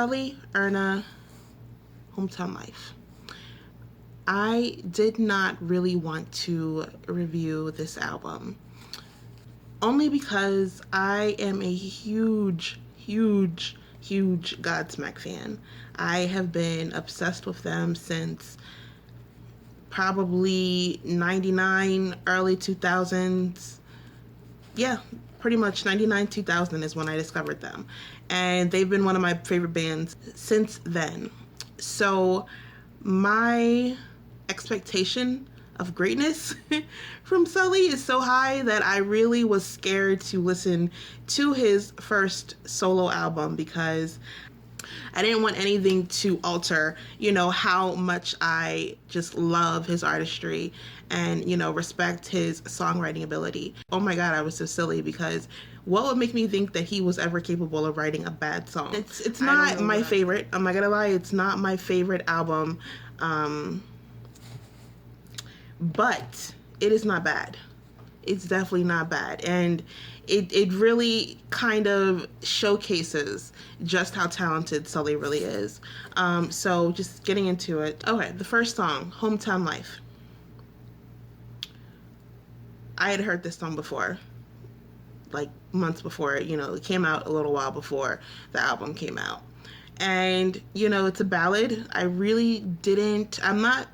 Sully Erna, Hometown Life. I did not really want to review this album, only because I am a huge Godsmack fan. I have been obsessed with them since probably 99, early 2000s. Yeah, pretty much 99, 2000 is when I discovered them. And they've been one of my favorite bands since then. So my expectation of greatness from Sully is so high that I really was scared to listen to his first solo album, because I didn't want anything to alter, how much I just love his artistry and, respect his songwriting ability. Oh my God, I was so silly, because what would make me think that he was ever capable of writing a bad song? It's not my favorite. I'm not gonna lie, it's not my favorite album. But it is not bad. It's definitely not bad. And it really kind of showcases just how talented Sully really is. So just getting into it. Okay, the first song, Hometown Life. I had heard this song before, like months before, it came out a little while before the album came out. And, it's a ballad. I really didn't, I'm not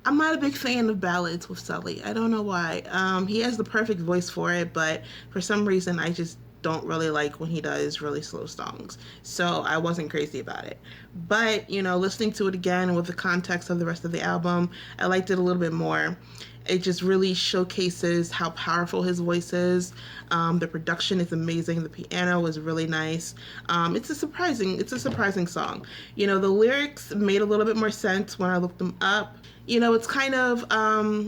a big fan of ballads with Sully. I don't know why. He has the perfect voice for it, but for some reason I just don't really like when he does really slow songs. So I wasn't crazy about it. But, listening to it again with the context of the rest of the album, I liked it a little bit more. It just really showcases how powerful his voice is. The production is amazing. The piano is really nice. It's a surprising song. The lyrics made a little bit more sense when I looked them up. It's kind of,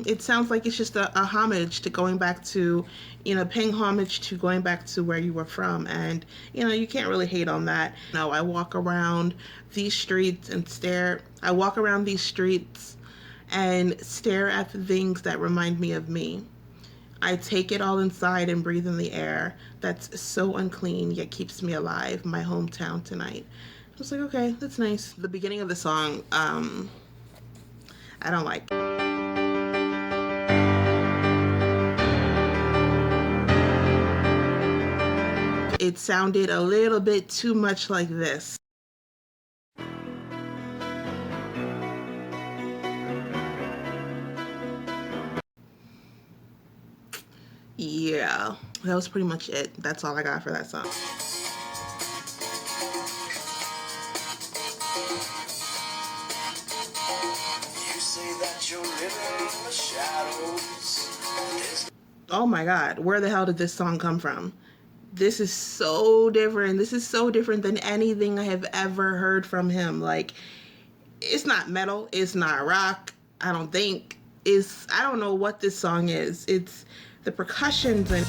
it sounds like it's just a homage to going back to, paying homage to going back to where you were from. And, you can't really hate on that. I walk around these streets and stare at the things that remind me of me. I take it all inside and breathe in the air that's so unclean yet keeps me alive, my hometown tonight. I was like, okay, that's nice. The beginning of the song, I don't like. It sounded a little bit too much like this. Yeah, that was pretty much it. That's all I got for that song. Oh my God, where the hell did this song come from? This is so different. This is so different than anything I have ever heard from him. Like, it's not metal, it's not rock, I don't think. I don't know what this song is. It's the percussions and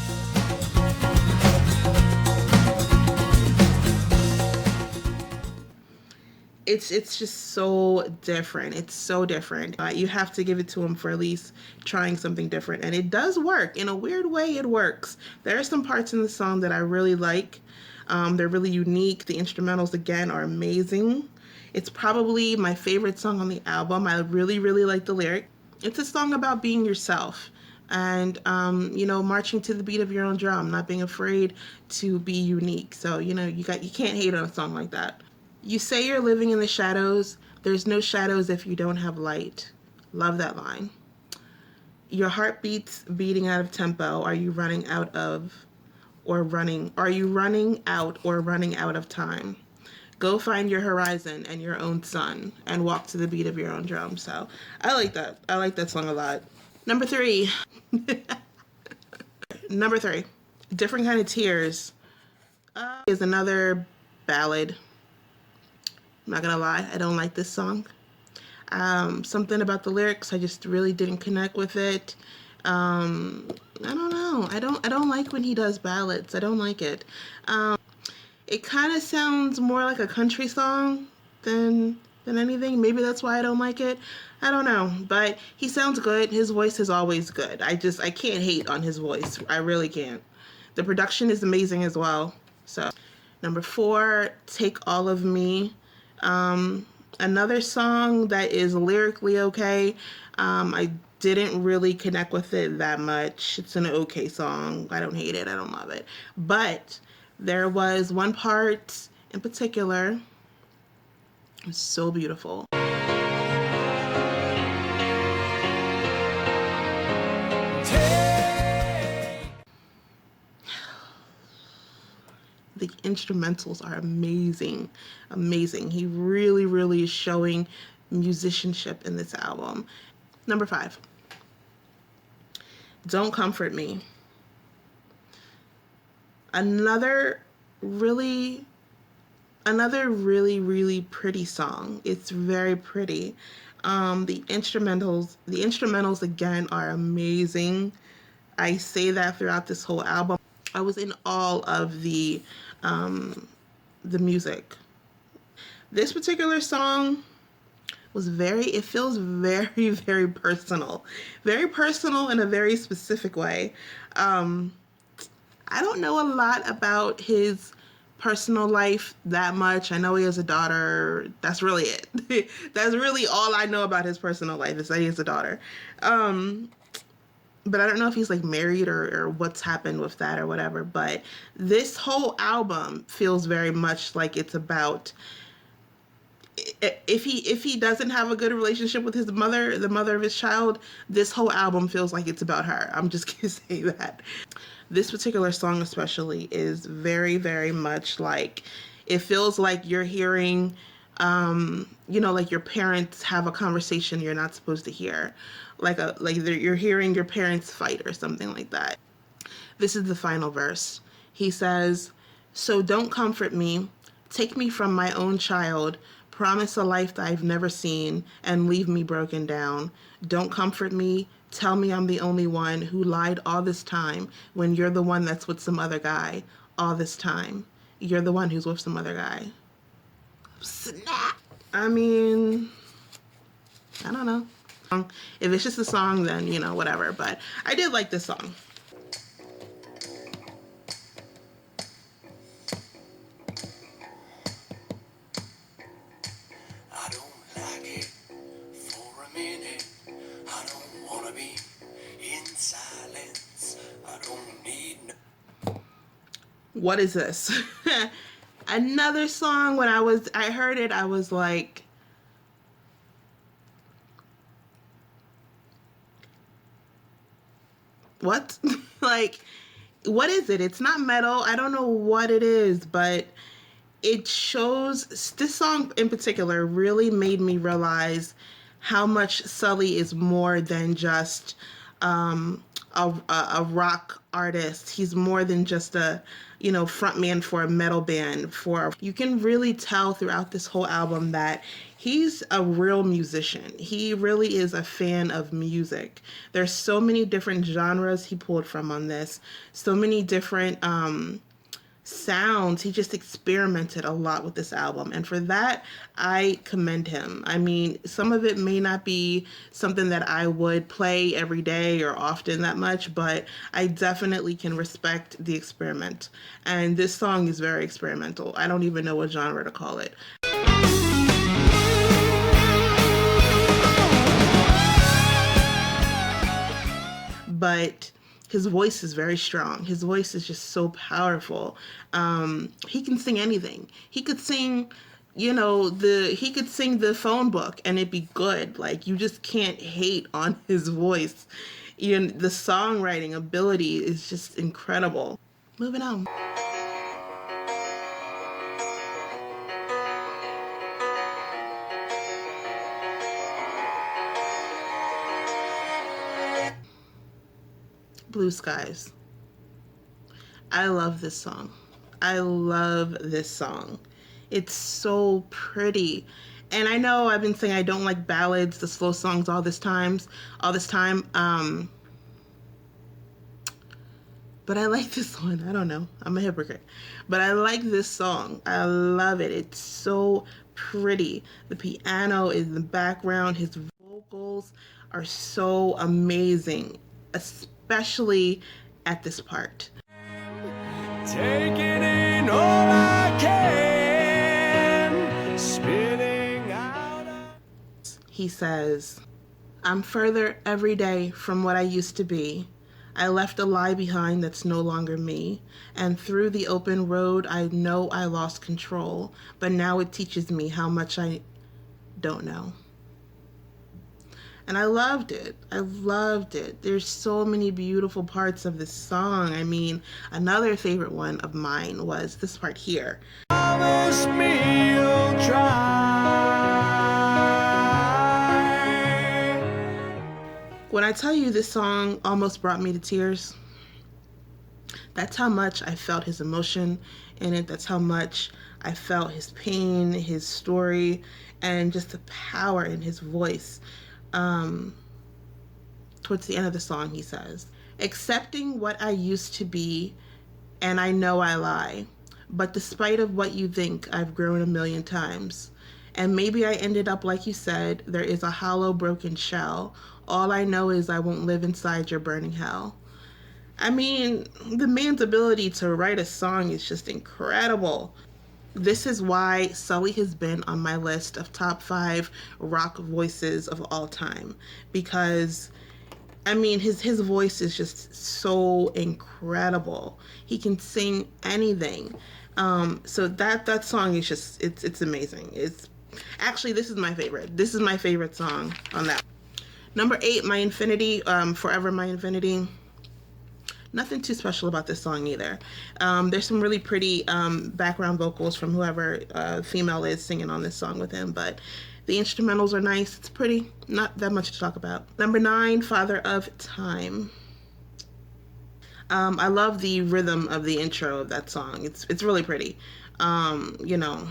it's just so different. It's so different. You have to give it to him for at least trying something different. And it does work. In a weird way, it works. There are some parts in the song that I really like. They're really unique. The instrumentals, again, are amazing. It's probably my favorite song on the album. I really like the lyric. It's a song about being yourself and, marching to the beat of your own drum, not being afraid to be unique. So, you can't hate on a song like that. You say you're living in the shadows. There's no shadows if you don't have light. Love that line. Your heart beats beating out of tempo. Are you running out of time? Go find your horizon and your own sun and walk to the beat of your own drum. So I like that. I like that song a lot. Number 3. Number 3. Different Kind of Tears is another ballad. I'm not gonna lie, I don't like this song. Something about the lyrics, I just really didn't connect with it. I don't know. I don't like when he does ballads. I don't like it. It kind of sounds more like a country song than anything. Maybe that's why I don't like it. I don't know. But he sounds good. His voice is always good. I can't hate on his voice. I really can't. The production is amazing as well. So Number 4, Take All of Me. Another song that is lyrically okay. I didn't really connect with it that much. It's an okay song. I don't hate it. I don't love it. But there was one part in particular. It was so beautiful. The instrumentals are amazing, amazing. He really, really is showing musicianship in this album. Number 5, Don't Comfort Me. Another really, really pretty song. It's very pretty. The instrumentals again are amazing. I say that throughout this whole album. I was in all of the music. This particular song was it feels very, very personal. Very personal in a very specific way. I don't know a lot about his personal life that much. I know he has a daughter. That's really it. That's really all I know about his personal life, is that he has a daughter. But I don't know if he's like married or what's happened with that or whatever. But this whole album feels very much like it's about, if he doesn't have a good relationship with his mother, the mother of his child, this whole album feels like it's about her. I'm just gonna say that. This particular song especially is very, very much like, it feels like you're hearing, like your parents have a conversation you're not supposed to hear. Like you're hearing your parents fight or something like that. This is the final verse. He says, "So don't comfort me, take me from my own child, promise a life that I've never seen, and leave me broken down. Don't comfort me, tell me I'm the only one who lied all this time when you're the one that's with some other guy. All this time, you're the one who's with some other guy." Snap! I mean, I don't know. If it's just a song, then, whatever. But I did like this song. I don't like it for a minute. I don't want to be in silence. I don't need no... What is this? Another song, when I heard it, I was like, what? Like, what is it? It's not metal. I don't know what it is, but it shows, this song in particular really made me realize how much Sully is more than just a rock artist. He's more than just a frontman for a metal band. You can really tell throughout this whole album that he's a real musician. He really is a fan of music. There's so many different genres he pulled from on this, so many different sounds. He just experimented a lot with this album, and for that I commend him. I mean, some of it may not be something that I would play every day or often that much, but I definitely can respect the experiment, and this song is very experimental. I don't even know what genre to call it. But his voice is very strong. His voice is just so powerful. He can sing anything. He could sing, he could sing the phone book and it'd be good. Like, you just can't hate on his voice. The songwriting ability is just incredible. Moving on. Blue Skies. I love this song. I love this song. It's so pretty. And I know I've been saying I don't like ballads, the slow songs all this time. But I like this one. I don't know. I'm a hypocrite. But I like this song. I love it. It's so pretty. The piano is in the background. His vocals are so amazing, especially at this part. Taking in all I he says, "I'm further every day from what I used to be. I left a lie behind that's no longer me. And through the open road, I know I lost control. But now it teaches me how much I don't know." And I loved it. I loved it. There's so many beautiful parts of this song. I mean, another favorite one of mine was this part here. Promise me you'll try. When I tell you this song almost brought me to tears, that's how much I felt his emotion in it. That's how much I felt his pain, his story, and just the power in his voice. Towards the end of the song, he says, "Accepting what I used to be, and I know I lie. But despite of what you think, I've grown a million times. And maybe I ended up like you said, there is a hollow broken shell. All I know is I won't live inside your burning hell." I mean, the man's ability to write a song is just incredible. This is why Sully has been on my list of top 5 rock voices of all time. Because, I mean, his voice is just so incredible. He can sing anything. So that song is just, it's amazing. It's actually, this is my favorite. This is my favorite song on that. Number 8, My Infinity, Forever My Infinity. Nothing too special about this song either. There's some really pretty background vocals from whoever female is singing on this song with him, but the instrumentals are nice. It's pretty. Not that much to talk about. Number 9, Father of Time. I love the rhythm of the intro of that song. It's really pretty. You know,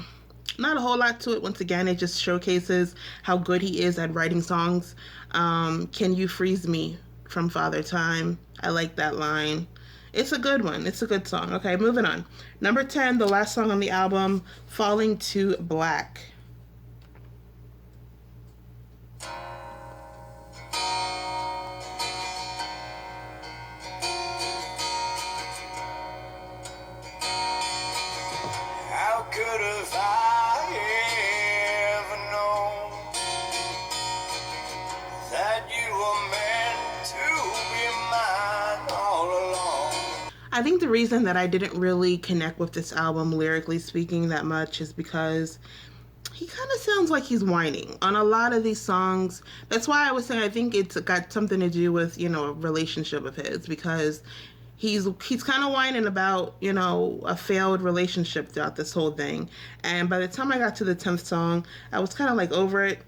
not a whole lot to it. Once again, it just showcases how good he is at writing songs. Can you freeze me from Father Time? I like that line. It's a good one. It's a good song. Okay, moving on. Number 10, the last song on the album, Falling to Black. How could have I ever known that you were meant to be mine all along? I think the reason that I didn't really connect with this album, lyrically speaking, that much is because he kind of sounds like he's whining on a lot of these songs. That's why I was saying I think it's got something to do with, you know, a relationship of his, because he's kind of whining about, you know, a failed relationship throughout this whole thing. And by the time I got to the 10th song, I was kind of like over it.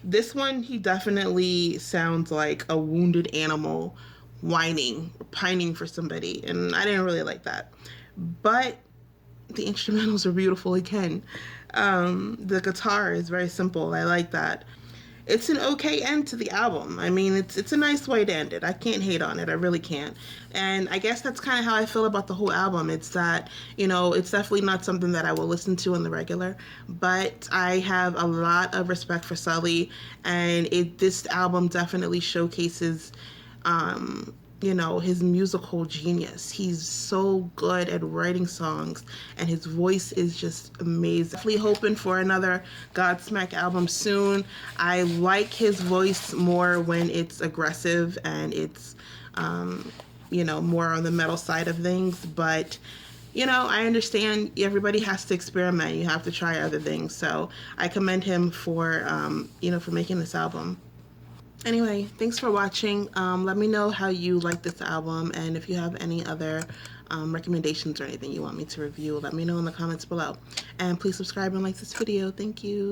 This one, he definitely sounds like a wounded animal whining, pining for somebody, and I didn't really like that. But the instrumentals are beautiful again. The guitar is very simple. I like that. It's an okay end to the album. I mean, it's a nice way to end it. I can't hate on it. I really can't. And I guess that's kind of how I feel about the whole album. It's that, you know, it's definitely not something that I will listen to on the regular, but I have a lot of respect for Sully, and this album definitely showcases you know, his musical genius. He's so good at writing songs, and his voice is just amazing. Definitely hoping for another Godsmack album soon. I like his voice more when it's aggressive and it's, you know, more on the metal side of things. But, you know, I understand everybody has to experiment. You have to try other things. So I commend him for, you know, for making this album. Anyway, thanks for watching. Let me know how you like this album, and if you have any other recommendations or anything you want me to review, let me know in the comments below. And please subscribe and like this video. Thank you.